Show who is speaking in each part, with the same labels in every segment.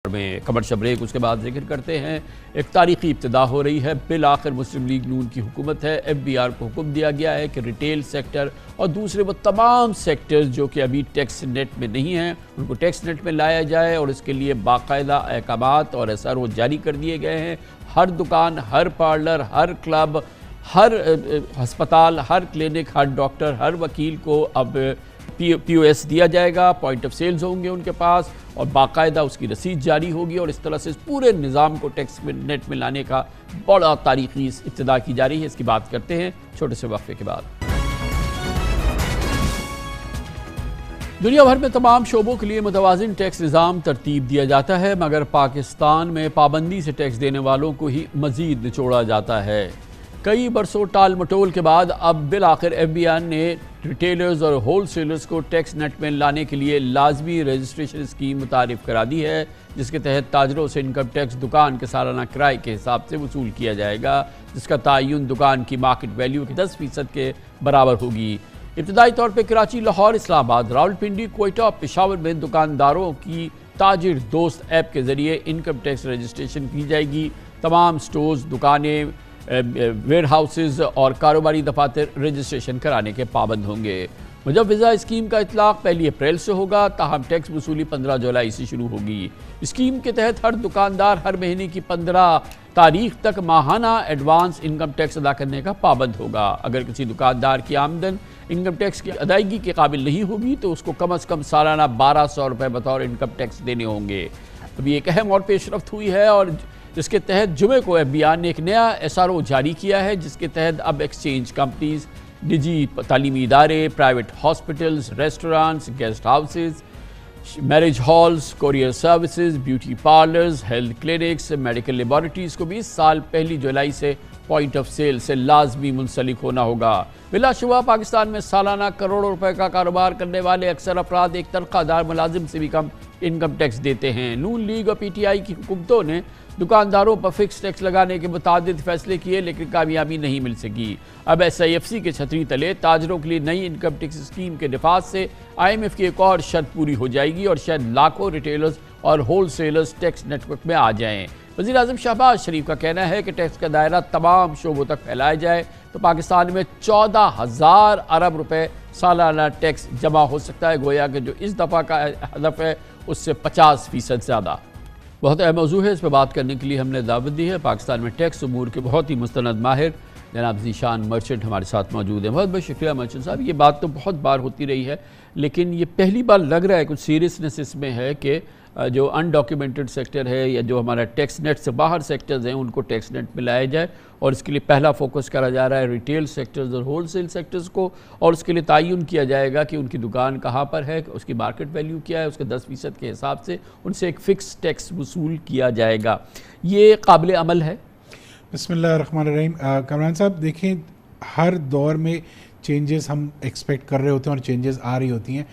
Speaker 1: में commercial break. उसके बाद जिक्र करते हैं एक तारीखी इब्तिदा हो रही है। बिल आखिर मुस्लिम लीग नून की हुकूमत है। FBR को हुक्म दिया गया है कि रिटेल सेक्टर और दूसरे वो तमाम सेक्टर्स जो कि अभी टैक्स नेट में नहीं हैं उनको टैक्स नेट में लाया जाए और इसके लिए बाकायदा अहकामात और SRO जारी कर दिए गए हैं। हर दुकान, हर पार्लर, हर क्लब, हर अस्पताल, हर क्लिनिक, हर डॉक्टर, हर वकील को अब POS दिया जाएगा, पॉइंट ऑफ सेल्स होंगे उनके पास और बाकायदा उसकी रसीद जारी होगी और इस तरह से इस पूरे निज़ाम को टैक्स नेट में लाने का बड़ा तारीखी इब्तिदा की जा रही है। इसकी बात करते हैं छोटे से वक्फे के बाद। दुनिया भर में तमाम शोबों के लिए मुतवाज़िन टैक्स निज़ाम तरतीब दिया जाता है, मगर पाकिस्तान में पाबंदी से टैक्स देने वालों को ही मज़ीद निचोड़ा जाता है। कई बरसों टाल मटोल के बाद अब बिल आखिर FBR ने रिटेलर्स और होल सेलर्स को टैक्स नेट में लाने के लिए लाजमी रजिस्ट्रेशन स्कीम मुतारिफ करा दी है, जिसके तहत ताजरों से इनकम टैक्स दुकान के सालाना किराए के हिसाब से वसूल किया जाएगा, जिसका तयन दुकान की मार्केट वैल्यू के 10% के बराबर होगी। इब्तदाई तौर पर कराची, लाहौर, इस्लामाबाद, रावलपिंडी, कोयटा और पेशावर में दुकानदारों की ताजिर दोस्त ऐप के ज़रिए इनकम टैक्स रजिस्ट्रेशन की जाएगी। तमाम स्टोर्स, दुकानें, वेयर हाउसेज और कारोबारी दफातर रजिस्ट्रेशन कराने के पाबंद होंगे। मुजव्वज़ा स्कीम का इतलाक़ 1 अप्रैल से होगा, ताहम टैक्स वसूली 15 जुलाई से शुरू होगी। स्कीम के तहत हर दुकानदार हर महीने की 15 तारीख तक माहाना एडवांस इनकम टैक्स अदा करने का पाबंद होगा। अगर किसी दुकानदार की आमदन इनकम टैक्स की अदायगी के काबिल नहीं होगी तो उसको कम अज़ कम सालाना 1200 रुपये बतौर इनकम टैक्स देने होंगे। अभी एक अहम और पेशरफ्त हुई है और जिसके तहत जुमे को FBR ने एक नया SRO जारी किया है, जिसके तहत अब एक्सचेंज कंपनीज, निजी तालीमी इदारे, private hospitals, restaurants, guest houses, marriage halls, courier services, beauty parlours, health clinics, medical laboratories को भी इस साल 1 जुलाई से पॉइंट ऑफ सेल से लाजमी मुंसलिक होना होगा। बिलाशुबा पाकिस्तान में सालाना करोड़ों रुपए का कारोबार करने वाले अक्सर अफराद एक तनख्वाहदार मुलाजिम से भी कम इनकम टैक्स देते हैं। नून लीग और PTI की हुकूमतों ने दुकानदारों पर फिक्स टैक्स लगाने के मुतादिद फैसले किए, लेकिन कामयाबी नहीं मिल सकी। अब SIFC के छतरी तले ताजरों के लिए नई इनकम टैक्स स्कीम के नफाज से IMF की एक और शर्त पूरी हो जाएगी और शायद लाखों रिटेलर्स और होल सेलर्स टैक्स नेटवर्क में आ जाएँ। वज़ीर आज़म शहबाज शरीफ का कहना है कि टैक्स का दायरा तमाम शोबों तक फैलाया जाए तो पाकिस्तान में 14,000 अरब रुपए सालाना टैक्स जमा हो सकता है। गोया कि जो इस दफ़ा का हदफ है उससे 50% ज़्यादा। बहुत अहम मौजू है, इस पर बात करने के लिए हमने दावत दी है पाकिस्तान में टैक्स उमूर के बहुत ही मुस्तनद माहिर जनाब ज़ीशान मर्चेंट हमारे साथ मौजूद हैं। बहुत बहुत शुक्रिया मर्चेंट साहब। ये बात तो बहुत बार होती रही है, लेकिन ये पहली बार लग रहा है कुछ सीरियसनेस इसमें है कि जो अनडॉक्यूमेंटेड सेक्टर है या जो हमारा टैक्स नेट से बाहर सेक्टर्स हैं उनको टैक्स नेट में लाया जाए और इसके लिए पहला फोकस करा जा रहा है रिटेल सेक्टर्स और होल सेल सेक्टर्स को, और उसके लिए तयन किया जाएगा कि उनकी दुकान कहाँ पर है, उसकी मार्केट वैल्यू क्या है, उसके 10% के हिसाब से उनसे एक फ़िक्स टैक्स वसूल किया जाएगा। ये काबिल अमल है?
Speaker 2: बिस्मिल्लाहिर्रहमानिर्रहीम। कमरान साहब देखें, हर दौर में चेंजेस हम एक्सपेक्ट कर रहे होते हैं और चेंजेस आ रही होती हैं।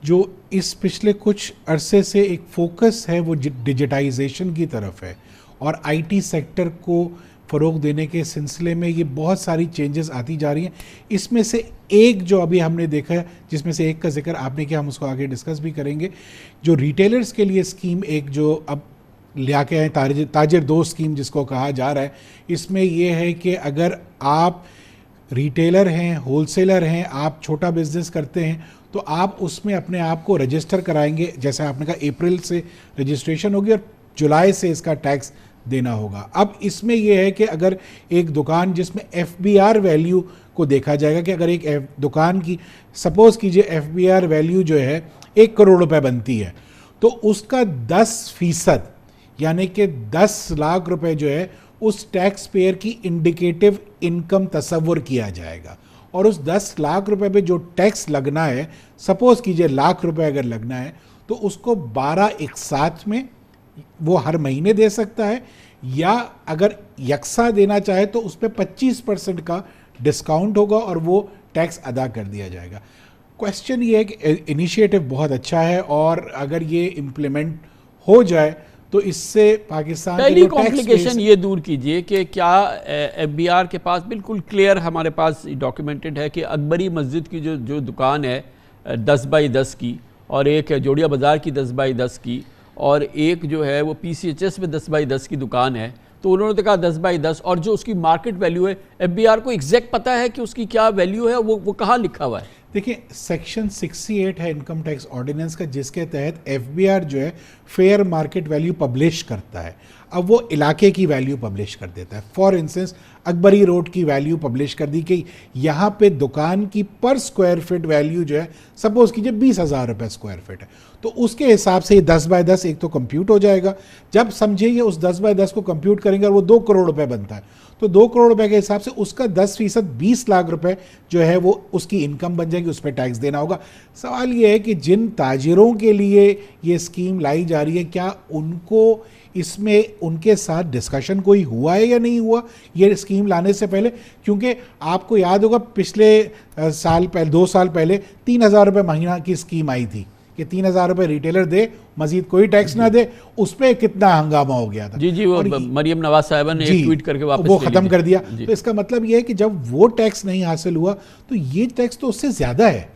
Speaker 2: जो इस पिछले कुछ अरसे से एक फोकस है वो डिजिटाइजेशन की तरफ है और IT सेक्टर को फ़रोग देने के सिलसिले में ये बहुत सारी चेंजेस आती जा रही हैं। इसमें से एक जो अभी हमने देखा है, जिसमें से एक का जिक्र आपने किया, हम उसको आगे डिस्कस भी करेंगे। जो रिटेलर्स के लिए स्कीम एक जो अब ले आके आए, ताजिर दोस्त स्कीम जिसको कहा जा रहा है, इसमें यह है कि अगर आप रिटेलर हैं, होलसेलर हैं, आप छोटा बिजनेस करते हैं तो आप उसमें अपने आप को रजिस्टर कराएंगे। जैसे आपने कहा अप्रैल से रजिस्ट्रेशन होगी और जुलाई से इसका टैक्स देना होगा। अब इसमें यह है कि अगर एक दुकान जिसमें FBR वैल्यू को देखा जाएगा कि अगर एक दुकान की सपोज़ कीजिए FBR वैल्यू जो है 1 करोड़ रुपए बनती है तो उसका 10% यानी कि 10 लाख रुपए जो है उस टैक्स पेयर की इंडिकेटिव इनकम तस्वुर किया जाएगा और उस 10 लाख रुपए पे जो टैक्स लगना है, सपोज़ कीजिए लाख रुपए अगर लगना है तो उसको 12 एक साथ में वो हर महीने दे सकता है, या अगर यकसा देना चाहे तो उस पर 25% का डिस्काउंट होगा और वो टैक्स अदा कर दिया जाएगा। क्वेश्चन ये है कि इनिशिएटिव बहुत अच्छा है और अगर ये इम्प्लीमेंट हो जाए तो इससे पाकिस्तान
Speaker 1: पहली कॉम्प्लिकेशन ये दूर कीजिए कि क्या FBR के पास बिल्कुल क्लियर हमारे पास डॉक्यूमेंटेड है कि अकबरी मस्जिद की जो दुकान है 10 बाई 10 की और एक जोड़िया बाज़ार की 10 बाई 10 की और एक जो है वो PCHS में 10x10 की दुकान है, तो उन्होंने तो कहा 10x10, और जो उसकी मार्केट वैल्यू है FBR को एग्जैक्ट पता है कि उसकी क्या वैल्यू है, वो कहाँ लिखा हुआ है?
Speaker 2: देखिए सेक्शन 68 है इनकम टैक्स ऑर्डिनेंस का, जिसके तहत FBR जो है फेयर मार्केट वैल्यू पब्लिश करता है। अब वो इलाके की वैल्यू पब्लिश कर देता है। फॉर इंस्टेंस अकबरी रोड की वैल्यू पब्लिश कर दी कि यहाँ पे दुकान की पर स्क्वायर फीट वैल्यू जो है सपोज कीजिए 20,000 रुपये स्क्वायर फीट है, तो उसके हिसाब से ये 10x10 एक तो कंप्यूट हो जाएगा। जब समझिए उस 10x10 को कंप्यूट करेंगे और वो 2 करोड़ रुपए बनता है, तो 2 करोड़ रुपए के हिसाब से उसका 10% 20 लाख रुपए जो है वो उसकी इनकम बन जाएगी, उस पर टैक्स देना होगा। सवाल ये है कि जिन ताजिरों के लिए ये स्कीम लाई जा रही है, क्या उनको इसमें उनके साथ डिस्कशन कोई हुआ है या नहीं हुआ ये स्कीम लाने से पहले? क्योंकि आपको याद होगा पिछले साल पहले 2 साल पहले 3,000 रुपये महीना की स्कीम आई थी कि 3,000 रुपये रिटेलर दे, मजीद कोई टैक्स ना दे, उस पर कितना हंगामा हो गया था।
Speaker 1: जी वो मरियम नवाज साहिबा ने एक ट्वीट करके वापस
Speaker 2: वो खत्म कर दिया। तो इसका मतलब ये है कि जब वो टैक्स नहीं हासिल हुआ तो ये टैक्स तो उससे ज्यादा है।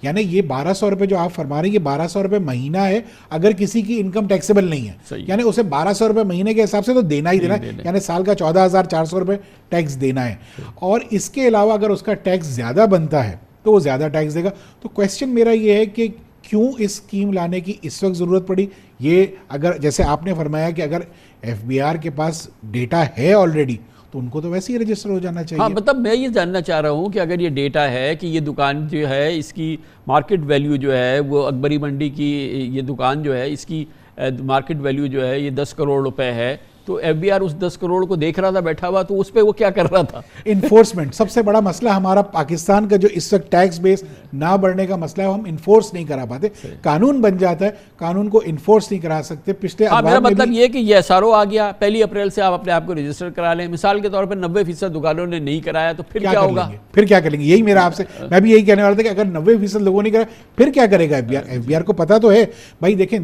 Speaker 2: यानी ये 1,200 रुपये जो आप फरमा रहे हैं, ये 1,200 रुपये महीना है अगर किसी की इनकम टैक्सेबल नहीं है, यानी उसे 1,200 रुपये महीने के हिसाब से तो देना ही देना है, यानी साल का 14,400 रुपये टैक्स देना है। और इसके अलावा अगर उसका टैक्स ज्यादा बनता है तो वो ज्यादा टैक्स देगा। तो क्वेश्चन मेरा ये है कि क्यों इस स्कीम लाने की इस वक्त ज़रूरत पड़ी? ये अगर जैसे आपने फरमाया कि अगर FBR के पास डेटा है ऑलरेडी तो उनको तो वैसे ही रजिस्टर हो जाना चाहिए।
Speaker 1: हाँ, मतलब मैं ये जानना चाह रहा हूँ कि अगर ये डेटा है कि ये दुकान जो है इसकी मार्केट वैल्यू जो है वो अकबरी मंडी की ये दुकान जो है इसकी मार्केट वैल्यू जो है ये 10 करोड़ रुपए है, तो FBR उस 10 करोड़ को देख रहा था बैठा हुआ, तो उस पर वो क्या कर रहा था?
Speaker 2: इन्फोर्समेंट सबसे बड़ा मसला हमारा पाकिस्तान का जो इस वक्त टैक्स बेस ना बढ़ने का मसला है, हम इन्फोर्स नहीं करा पाते। कानून बन जाता है, कानून को इन्फोर्स नहीं करा सकते। पिछले
Speaker 1: मेरा मतलब ये कि ये SRO आ गया, 1 अप्रैल से आप अपने आप को रजिस्टर करा लें, मिसाल के तौर पर 90% दुकानों ने नहीं कराया, तो फिर क्या होगा?
Speaker 2: फिर क्या करेंगे? यही मेरा आपसे, मैं भी यही कहने वाला था कि अगर 90% लोगों ने कराया फिर क्या करेगा FBR को पता तो है भाई। देखें,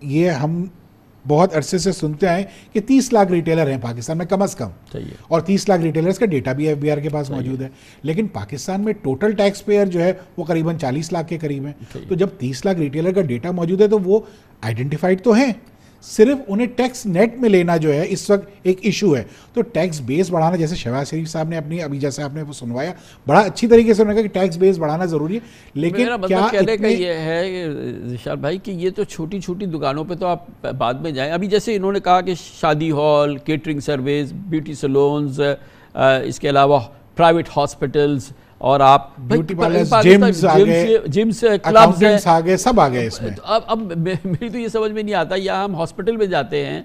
Speaker 2: ये हम बहुत अरसे से सुनते आए कि 30 लाख रिटेलर हैं पाकिस्तान में कम से कम, और 30 लाख रिटेलर्स का डेटा भी FBR के पास मौजूद है। लेकिन पाकिस्तान में टोटल टैक्स पेयर जो है वो करीबन 40 लाख के करीब है। तो जब 30 लाख रिटेलर का डेटा मौजूद है तो वो आइडेंटिफाइड तो हैं, सिर्फ उन्हें टैक्स नेट में लेना जो है इस वक्त एक इशू है। तो टैक्स बेस बढ़ाना, जैसे शहबाज शरीफ साहब ने अपनी अभी जैसे आपने वो सुनवाया बड़ा अच्छी तरीके से उन्होंने कहा कि टैक्स बेस बढ़ाना जरूरी है, लेकिन क्या
Speaker 1: कहने का ये है जिशान भाई कि ये तो छोटी छोटी दुकानों पे तो आप बाद में जाएं। अभी जैसे इन्होंने कहा कि शादी hall, catering service, beauty saloons, इसके अलावा प्राइवेट हॉस्पिटल्स, और आप
Speaker 2: ब्यूटी पार्लर्स, जिम्स, क्लब्स आ गए, सब आ गए इसमें।
Speaker 1: अब मेरी तो ये समझ में नहीं आता, या हम हॉस्पिटल में जाते हैं,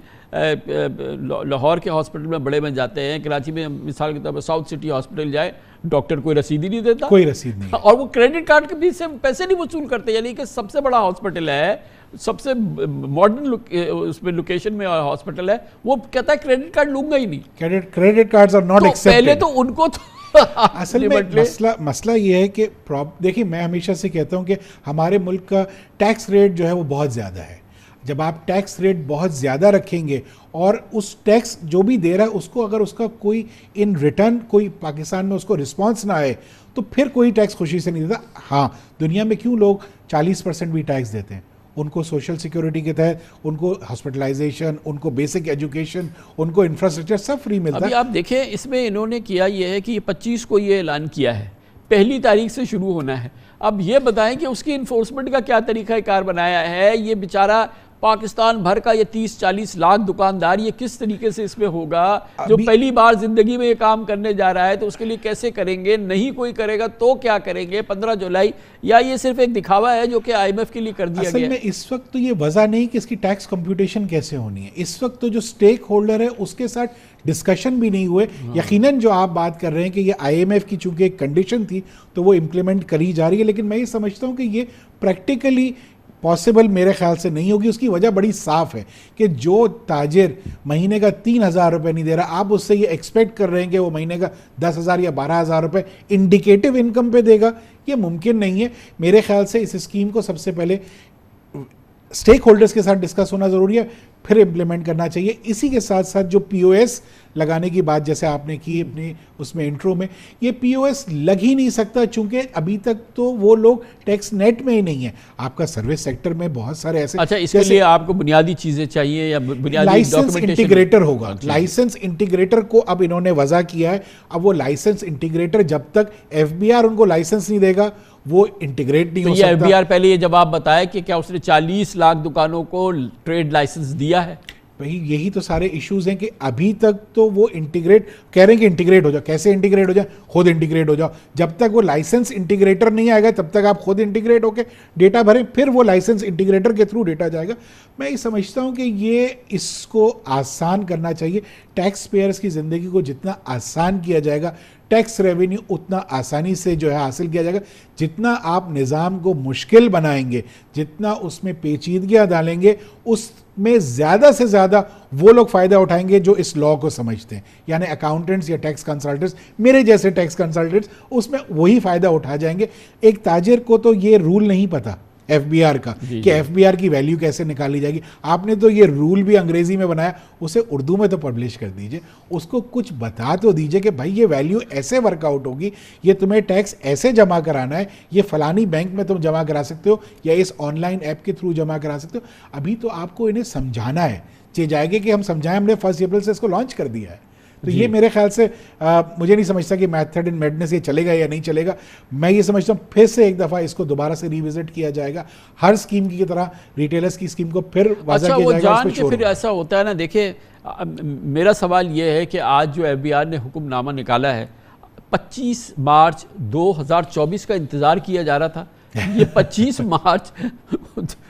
Speaker 1: लाहौर के हॉस्पिटल में बड़े में जाते हैं, कराची में मिसाल के तौर पर साउथ सिटी हॉस्पिटल जाए, डॉक्टर कोई रसीद ही नहीं देता,
Speaker 2: कोई रसीद नहीं,
Speaker 1: और वो क्रेडिट कार्ड के भी से पैसे नहीं वसूल करते। यानी कि सबसे बड़ा हॉस्पिटल है, सबसे मॉडर्न उसमें लोकेशन में हॉस्पिटल है, वो कहता है क्रेडिट कार्ड लूंगा ही नहीं।
Speaker 2: Credit cards are not accepted.
Speaker 1: पहले तो उनको
Speaker 2: असल में मसला ये है कि देखिए, मैं हमेशा से कहता हूं कि हमारे मुल्क का टैक्स रेट जो है वो बहुत ज़्यादा है। जब आप टैक्स रेट बहुत ज़्यादा रखेंगे और उस टैक्स जो भी दे रहा है उसको अगर उसका कोई इन रिटर्न कोई पाकिस्तान में उसको रिस्पांस ना आए तो फिर कोई टैक्स खुशी से नहीं देता। हाँ, दुनिया में क्यों लोग 40% भी टैक्स देते हैं? उनको सोशल सिक्योरिटी के तहत उनको हॉस्पिटलाइजेशन, उनको बेसिक एजुकेशन, उनको इंफ्रास्ट्रक्चर सब फ्री मिलता है।
Speaker 1: अभी आप देखें, इसमें इन्होंने किया ये है कि 25 को ये ऐलान किया है, 1 तारीख से शुरू होना है। अब ये बताएं कि उसकी इन्फोर्समेंट का क्या तरीका कार बनाया है? ये बेचारा पाकिस्तान भर का ये 30-40 लाख दुकानदार, ये किस तरीके से इसमें होगा? जो पहली बार जिंदगी में ये काम करने जा रहा है तो उसके लिए कैसे करेंगे? नहीं कोई करेगा तो क्या करेंगे 15 जुलाई? या ये सिर्फ एक दिखावा है जो कि IMF के लिए कर दिया गया?
Speaker 2: असल में इस वक्त तो ये वजह नहीं कि इसकी टैक्स कंप्यूटेशन कैसे होनी है। इस वक्त तो जो स्टेक होल्डर है उसके साथ डिस्कशन भी नहीं हुए। यकीनन जो आप बात कर रहे हैं कि ये IMF की चूंकि एक कंडीशन थी तो वो इम्प्लीमेंट करी जा रही है, लेकिन मैं ये समझता हूँ कि ये प्रैक्टिकली पॉसिबल मेरे ख्याल से नहीं होगी। उसकी वजह बड़ी साफ है कि जो ताजिर महीने का 3,000 रुपये नहीं दे रहा, आप उससे ये एक्सपेक्ट कर रहे हैं कि वो महीने का 10,000 या 12,000 रुपये इंडिकेटिव इनकम पे देगा, ये मुमकिन नहीं है। मेरे ख्याल से इस स्कीम को सबसे पहले स्टेक होल्डर्स के साथ डिस्कस होना ज़रूरी है। फिर इम्प्लीमेंट करना चाहिए। इसी के साथ साथ जो पीओएस लगाने की बात जैसे आपने की अपने उसमें इंट्रो में, ये पीओएस लग ही नहीं सकता चूंकि अभी तक तो वो लोग टैक्स नेट में ही नहीं है। आपका सर्विस सेक्टर में बहुत सारे ऐसे,
Speaker 1: अच्छा, इसके लिए आपको बुनियादी चीजें चाहिए या बुनियादी
Speaker 2: लाइसेंस इंटीग्रेटर होगा। लाइसेंस इंटीग्रेटर को अब इन्होंने वजह किया है। अब वो लाइसेंस इंटीग्रेटर जब तक एफबीआर उनको लाइसेंस नहीं देगा वो इंटीग्रेट नहीं हो सकता।
Speaker 1: एफबीआर पहले ये जवाब बताया कि क्या उसने 40 लाख दुकानों को ट्रेड लाइसेंस दिया है?
Speaker 2: वही यही तो सारे इश्यूज हैं कि अभी तक तो वो इंटीग्रेट कह रहे हैं कि इंटीग्रेट हो जाओ। कैसे इंटीग्रेट हो जाए? खुद इंटीग्रेट हो जाओ। जब तक वो लाइसेंस इंटीग्रेटर नहीं आएगा तब तक आप खुद इंटीग्रेट होके डेटा भरें, फिर वो लाइसेंस इंटीग्रेटर के थ्रू डेटा जाएगा। मैं ये समझता हूं कि ये इसको आसान करना चाहिए। टैक्स पेयर्स की ज़िंदगी को जितना आसान किया जाएगा, टैक्स रेवेन्यू उतना आसानी से जो है हासिल किया जाएगा। जितना आप निज़ाम को मुश्किल बनाएंगे, जितना उसमें पेचीदगियाँ डालेंगे, उसमें ज़्यादा से ज़्यादा वो लोग फ़ायदा उठाएंगे जो इस लॉ को समझते हैं, यानी अकाउंटेंट्स या टैक्स कंसल्टेंट्स, मेरे जैसे टैक्स कंसल्टेंट्स उसमें वही फ़ायदा उठा जाएंगे। एक ताजिर को तो ये रूल नहीं पता एफबीआर का कि एफबीआर की वैल्यू कैसे निकाली जाएगी। आपने तो ये रूल भी अंग्रेजी में बनाया, उसे उर्दू में तो पब्लिश कर दीजिए, उसको कुछ बता तो दीजिए कि भाई ये वैल्यू ऐसे वर्कआउट होगी, ये तुम्हें टैक्स ऐसे जमा कराना है, ये फलानी बैंक में तुम जमा करा सकते हो या इस ऑनलाइन ऐप के थ्रू जमा करा सकते हो। अभी तो आपको इन्हें समझाना है। चाहिए जाएगा कि हम समझाएं, हमने 1 अप्रैल से इसको लॉन्च कर दिया है। तो ये मेरे ख्याल से मुझे नहीं समझता कि मेथड इन मैडनेस ये चलेगा या नहीं चलेगा। मैं ये समझता हूँ फिर से एक दफ़ा इसको दोबारा से रिविजिट किया जाएगा, हर स्कीम की तरह रिटेलर्स की स्कीम को फिर वाज़ा किया जाएगा।
Speaker 1: जान के फिर ऐसा होता है ना, देखिए मेरा सवाल ये है कि आज जो एफबीआर ने हुक्मनामा निकाला है, 25 मार्च 2024 का इंतज़ार किया जा रहा था। ये 25 मार्च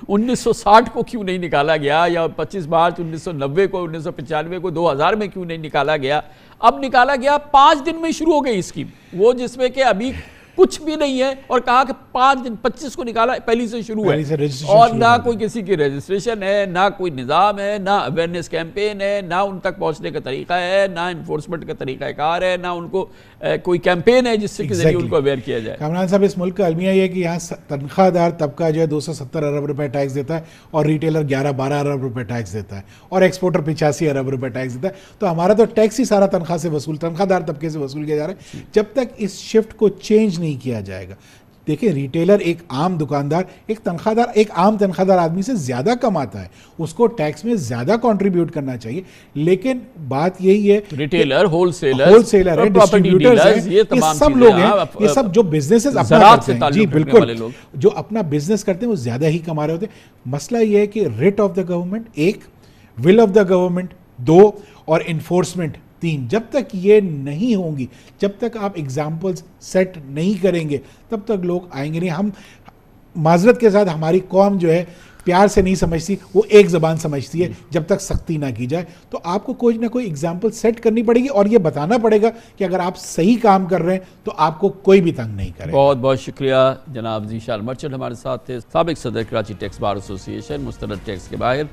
Speaker 1: 1960 को क्यों नहीं निकाला गया, या 25 मार्च 1990 को, 1995 को, 2000 में क्यों नहीं निकाला गया? अब निकाला गया, 5 दिन में शुरू हो गई स्कीम, वो जिसमें कि अभी कुछ भी नहीं है, और कहा कि 5 दिन 25 को निकाला, पहली से शुरू है, और ना कोई किसी की रजिस्ट्रेशन है, ना कोई निज़ाम है, ना अवेयरनेस कैंपेन है, ना उन तक पहुंचने का तरीका है, ना इन्फोर्समेंट का तरीकाकार है, ना उनको कोई कैंपेन है जिससे के जरिए उनको अवेयर किया जाए।
Speaker 2: कामरान साहब, इस मुल्क का अलमिया ये है कि यहाँ तनख्वाहदार तबका जो है 270 अरब रुपए टैक्स देता है, और रिटेलर 11-12 अरब रुपए टैक्स देता है, और एक्सपोर्टर 85 अरब रुपए टैक्स देता है। तो हमारा तो टैक्स ही सारा तनख्वाह से वसूल, तनख्वाहदार तबके से वसूल किया जा रहा है। जब तक इस शिफ्ट को चेंज नहीं किया जाएगा, देखिए रिटेलर एक आम दुकानदार, एक तनख्वाहदार, एक आम तनख्वाहदार आदमी से ज्यादा कमाता है, उसको टैक्स में ज्यादा कंट्रीब्यूट करना चाहिए। लेकिन बात यही है,
Speaker 1: रिटेलर, होलसेलर
Speaker 2: है, डिस्ट्रीब्यूटर्स हैं, ये सब लोग हैं, ये सब जो बिजनेसेस अपना करते हैं, जी बिल्कुल, जो अपना बिजनेस करते हैं वो ज्यादा ही कमा रहे होते हैं। मसला ये है कि writ of the government 1, will of the government 2, और इन्फोर्समेंट 3, जब तक ये नहीं होंगी, जब तक आप एग्जाम्पल्स सेट नहीं करेंगे, तब तक लोग आएंगे नहीं। हम माजरत के साथ, हमारी कौम जो है प्यार से नहीं समझती, वो एक ज़बान समझती है। जब तक सख्ती ना की जाए तो आपको कोई ना कोई एग्जाम्पल सेट करनी पड़ेगी, और ये बताना पड़ेगा कि अगर आप सही काम कर रहे हैं तो आपको कोई भी तंग नहीं करेगा।
Speaker 1: बहुत बहुत शुक्रिया जनाब ज़ीशान मर्चेंट हमारे साथ थे, साबिक सदर कराची टैक्स बार एसोसिएशन, मुस्तरद टैक्स के बाहर।